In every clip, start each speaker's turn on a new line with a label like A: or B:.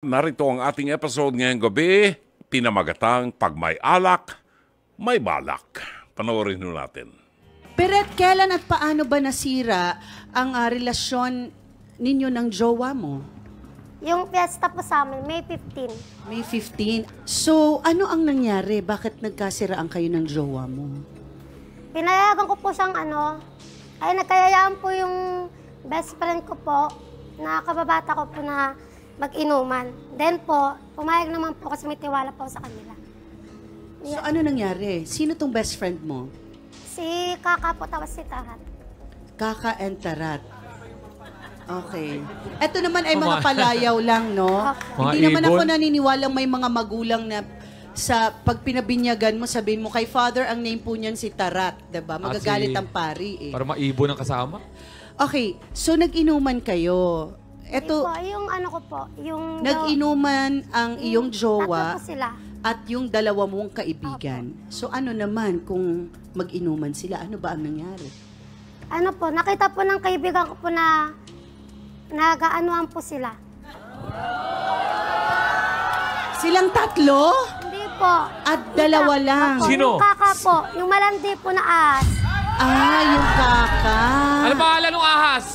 A: Narito ang ating episode ngayong gabi, pinamagatang Pag May Alak, May Balak. Panoorin nyo natin.
B: Beret, kailan at paano ba nasira ang relasyon ninyo ng jowa mo?
C: Yung fiesta po sa amin, May 15.
B: May 15. So, ano ang nangyari? Bakit nagkasiraan kayo ng jowa mo?
C: Pinayagan ko po siyang nagkayayaan po yung best friend ko po, na kababata ko po na mag-inuman. Then po, pumayag naman po kasi may tiwala po sa kanila.
B: So, ano nangyari? Sino tong best friend mo?
C: Si Kaka po, tapos si Tarat.
B: Kaka and Tarat. Okay. Ito naman ay mga palayaw lang, no? Hindi naman ako naniniwalang may mga magulang na sa pag pinabinyagan mo, sabihin mo, kay father, ang name po niyan si Tarat, diba? Magagalit ang pari, eh.
D: Para maibon ang kasama?
B: Okay, so nag-inuman kayo. Ito,
C: Yung ano ko po, yung...
B: nag-inuman ang iyong jowa
C: Tatlo po sila.
B: at yung dalawa mong kaibigan. So ano naman kung mag-inuman sila? Ano ba ang nangyari?
C: Ano po, nakita po ng kaibigan ko po na nag-aanuan po sila.
B: Silang tatlo?
C: Hindi po.
B: At dalawa lang?
C: Opo,
D: Sino?
C: Yung Kaka po, yung malandi po na ahas.
B: Ah, yung Kaka.
D: Ano pangalan ng ahas?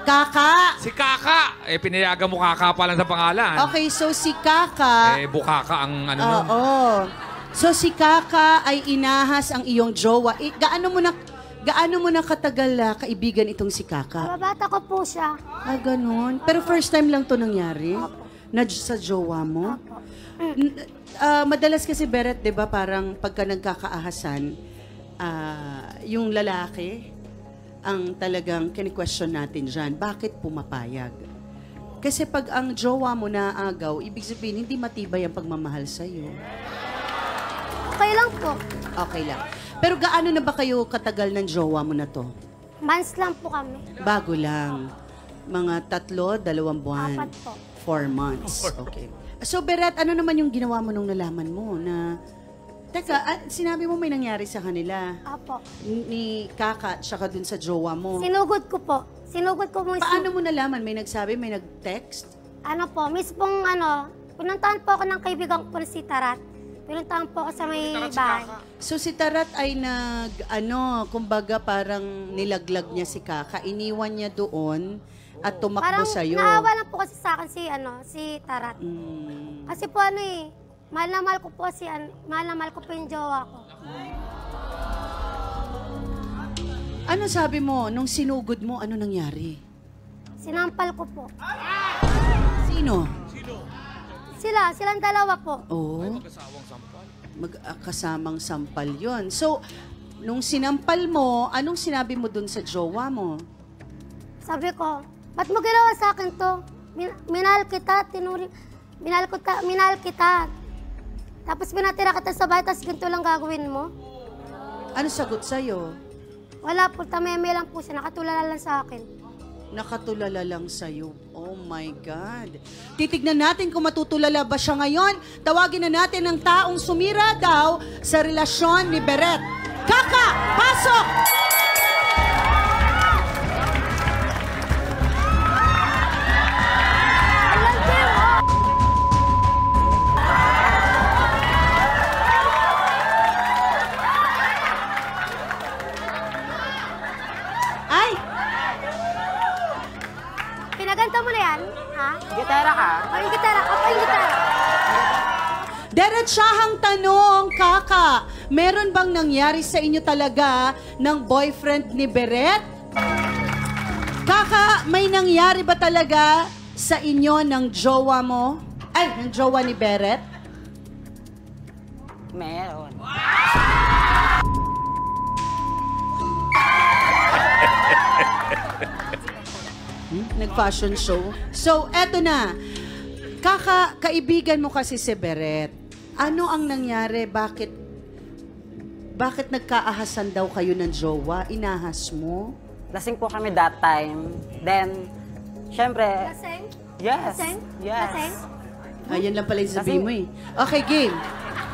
B: Kaka.
D: Si Kaka. Eh, pinayagan mo Kaka pa lang sa pangalan.
B: Okay, so si Kaka...
D: Eh, Bukaka ang ano nun.
B: Oo. So si Kaka ay inahas ang iyong jowa. Gaano mo na katagal kaibigan itong si Kaka?
C: Kababata ko po siya.
B: Ah, ganun. Pero first time lang to nangyari? Na sa jowa mo? Madalas kasi, Beret, di ba, parang pagka nagkakaahasan, yung lalaki, ang talagang kini-question natin dyan, bakit pumapayag? Kasi pag ang jowa mo naagaw, ibig sabihin, hindi matibay ang pagmamahal sa'yo.
C: Okay lang po.
B: Okay lang. Pero gaano na ba kayo katagal ng jowa mo na to?
C: Months lang po kami.
B: Bago lang. Mga 3, 2 buwan.
C: 4 po.
B: 4 months. Okay. So, Beret, ano naman yung ginawa mo nung nalaman mo na... Teka, sinabi mo may nangyari sa kanila.
C: Apo.
B: Ni Kaka, tsaka dun sa jowa mo.
C: Sinugod ko po. Sinugod ko mo.
B: Paano mo nalaman? May nagsabi, may nag-text?
C: Ano po, mismong pinuntahan po ako ng kaibigan ko po si Tarat. Pinuntahan po ako sa may bahay.
B: So si Tarat ay kumbaga parang nilaglag niya si Kaka. Iniwan niya doon at tumakbo
C: Parang
B: sa'yo.
C: naawa lang po kasi sa akin si Tarat.
B: Mm.
C: Kasi po mahal na mahal ko po yung jowa ko.
B: Ano sabi mo? Nung sinugod mo, ano nangyari?
C: Sinampal ko po.
B: Sino?
C: Silang dalawa po.
B: Oo. Magkasamang sampal yon. So, nung sinampal mo, anong sinabi mo dun sa jowa mo?
C: Sabi ko, ba't mo ginawa sa akin to? Minahal kita, minahal kita. Tapos binatira kita sa bahay, tapos ganito lang gagawin mo?
B: Ano sagot sa'yo?
C: Wala po, tameme lang po siya, nakatulala lang sa akin.
B: Nakatulala lang sa'yo. Oh my God. Titignan natin kung matutulala ba siya ngayon. Tawagin na natin ang taong sumira daw sa relasyon ni Beret. Kaka, pasok! Ay!
C: Pinaganta mo na yan, ha?
E: Gitara ka?
C: O yung gitara, apa yung gitara?
B: Diretsahang tanong, Kaka, meron bang nangyari sa inyo talaga ng boyfriend ni Beret? Kaka, may nangyari ba talaga sa inyo ng jowa mo? Ay, ng jowa ni Beret?
E: Meron.
B: Nag-fashion show. So, eto na. Kaka, kaibigan mo kasi si Beret. Ano ang nangyari? Bakit nagkaahasan daw kayo ng jowa? Inahas mo?
E: Lasing po kami that time. Then, syempre...
C: Laseng?
E: Yes.
C: Laseng?
E: Yes.
C: Laseng?
B: Ayan lang pala yung sabihin mo eh. Okay, game.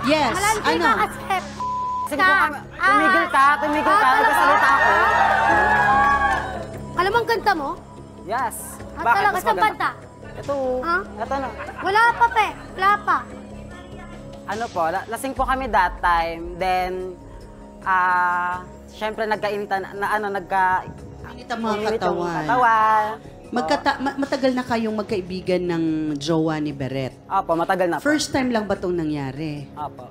B: Yes.
C: Malandi
B: Ano?
C: ka kasi.
E: Lasing po kami. Tumigil ka, nagkasalita ako.
C: Alam mo ang kanta mo?
E: Yes.
C: Talaga,
E: Mas
C: saan
E: maganda?
C: banda?
E: Ito.
C: Ha?
E: Ito na.
C: Wala pa, pe. Wala pa.
E: Ano po, lasing po kami that time. Then, syempre nagkainitan,
B: Init ang mga katawan. Matagal na kayong magkaibigan ng jowa ni Beret.
E: Opo, matagal na po.
B: First time lang ba itong nangyari?
E: Opo.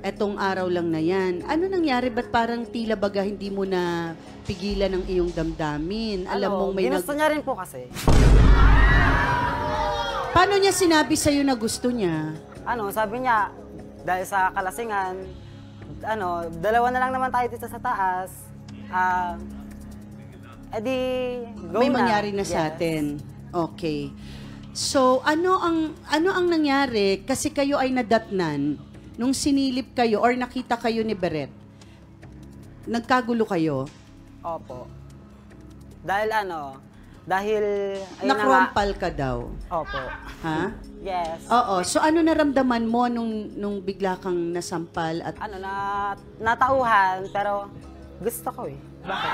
B: Etong araw lang na yan. Ano nangyari? Ba't parang tila baga hindi mo na pigilan ang iyong damdamin? Alam mong may
E: ginusto niya rin po kasi.
B: Paano niya sinabi sa'yo na gusto niya?
E: Sabi niya, dahil sa kalasingan, dalawa na lang naman tayo dito sa taas. Edi, go
B: May
E: na.
B: mangyari na sa atin. Okay. So, ano ang nangyari? Kasi kayo ay nadatnan nung sinilip kayo or nakita kayo ni Beret. Nagkagulo kayo?
E: Opo. Dahil ayun na nga.
B: Nakrompal ka daw.
E: Opo.
B: Ha?
E: Yes.
B: Oo. So, ano naramdaman mo nung bigla kang nasampal at
E: Natauhan, pero gusto ko eh. Bakit?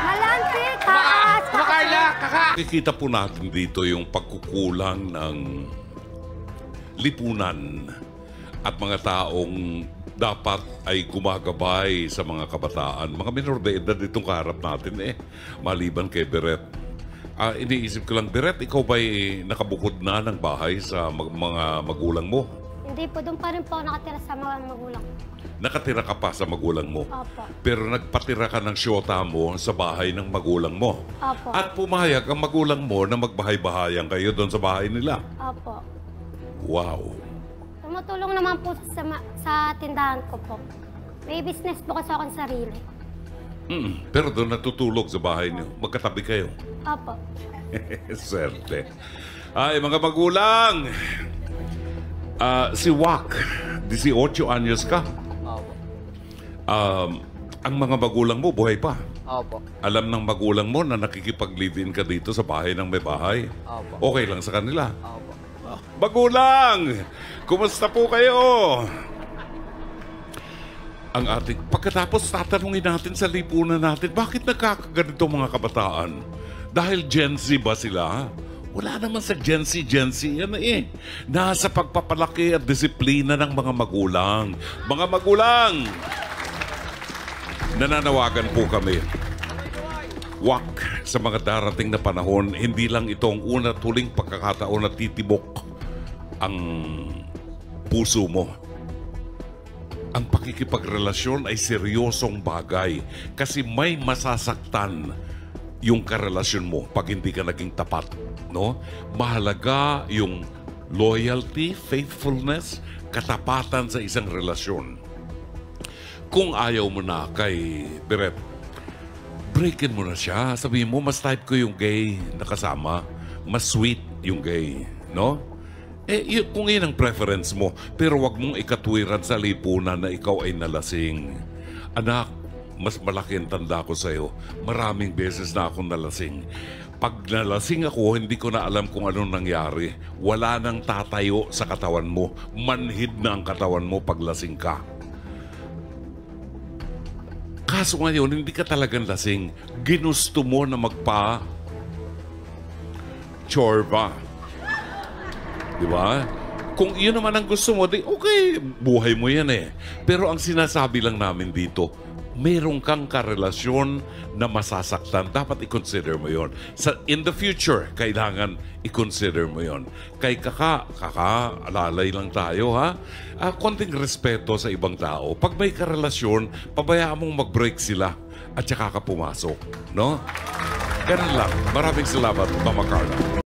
C: Malansi, taas.
D: Carla, kaka!
A: Kikita po natin dito yung pagkukulang ng lipunan at mga taong dapat ay gumagabay sa mga kabataan. Mga minor de edad itong kaharap natin maliban kay Beret. Iniisip ko lang, Beret, ikaw ba'y nakabukod na ng bahay sa mga magulang mo?
C: Hindi po, doon pa rin po nakatira sa mga magulang.
A: Nakatira ka pa sa magulang mo?
C: Opo.
A: Pero nagpatira ka ng syota mo sa bahay ng magulang mo?
C: Opo.
A: At pumayag ang magulang mo na magbahay-bahayan kayo doon sa bahay nila?
C: Opo.
A: Wow!
C: Tumutulong naman po sa tindahan ko po. May business po kasi akong sarili.
A: Pero doon natutulog sa bahay niyo. Magkatabi kayo.
C: Opo.
A: Swerte. Ay, mga magulang! Si Wak, 18 anyos ka.
E: Opo.
A: Ang mga magulang mo, buhay pa.
E: Opo.
A: Alam ng magulang mo na nakikipag-live-in ka dito sa bahay ng may bahay.
E: Opo.
A: Okay lang sa kanila.
E: Opo.
A: Magulang! Kumusta po kayo? Ang ating... Pagkatapos tatanungin natin sa lipunan natin, bakit nagkakaganito mga kabataan? Dahil Gen Z ba sila? Wala naman sa Gen Z yan Nasa pagpapalaki at disiplina ng mga magulang. Mga magulang! Nananawagan po kami. Wak, sa mga darating na panahon, hindi lang ito ang una tuling pagkakataon na titibok ang puso mo. Ang pakikipagrelasyon ay seryosong bagay kasi may masasaktan yung karelasyon mo pag hindi ka naging tapat, no? Mahalaga yung loyalty, faithfulness, katapatan sa isang relasyon. Kung ayaw mo na kay Beret, breakin mo na siya. Sabihin mo, mas type ko yung gay na kasama, mas sweet yung gay, no? Kung yun ang preference mo, pero wag mong ikatwiran sa lipunan na ikaw ay nalasing. Anak, mas malaki ang tanda ko sa'yo. Maraming beses na akong nalasing. Pag nalasing ako, hindi ko na alam kung anong nangyari. Wala nang tatayo sa katawan mo. Manhid na ang katawan mo pag lasing ka. Kaso ngayon, hindi ka talagang lasing. Ginusto mo na magpa-chorba. Diba? Kung yun naman ang gusto mo, di okay, buhay mo yan Pero ang sinasabi lang namin dito, mayroon kang karelasyon na masasaktan. Dapat i-consider mo yon. In the future, kailangan i-consider mo yon. Kay alalay lang tayo, ha? Konting respeto sa ibang tao. Pag may karelasyon, pabayaan mong mag-break sila at saka ka pumasok. No? Ganun lang. Maraming salamat, Mama Carla.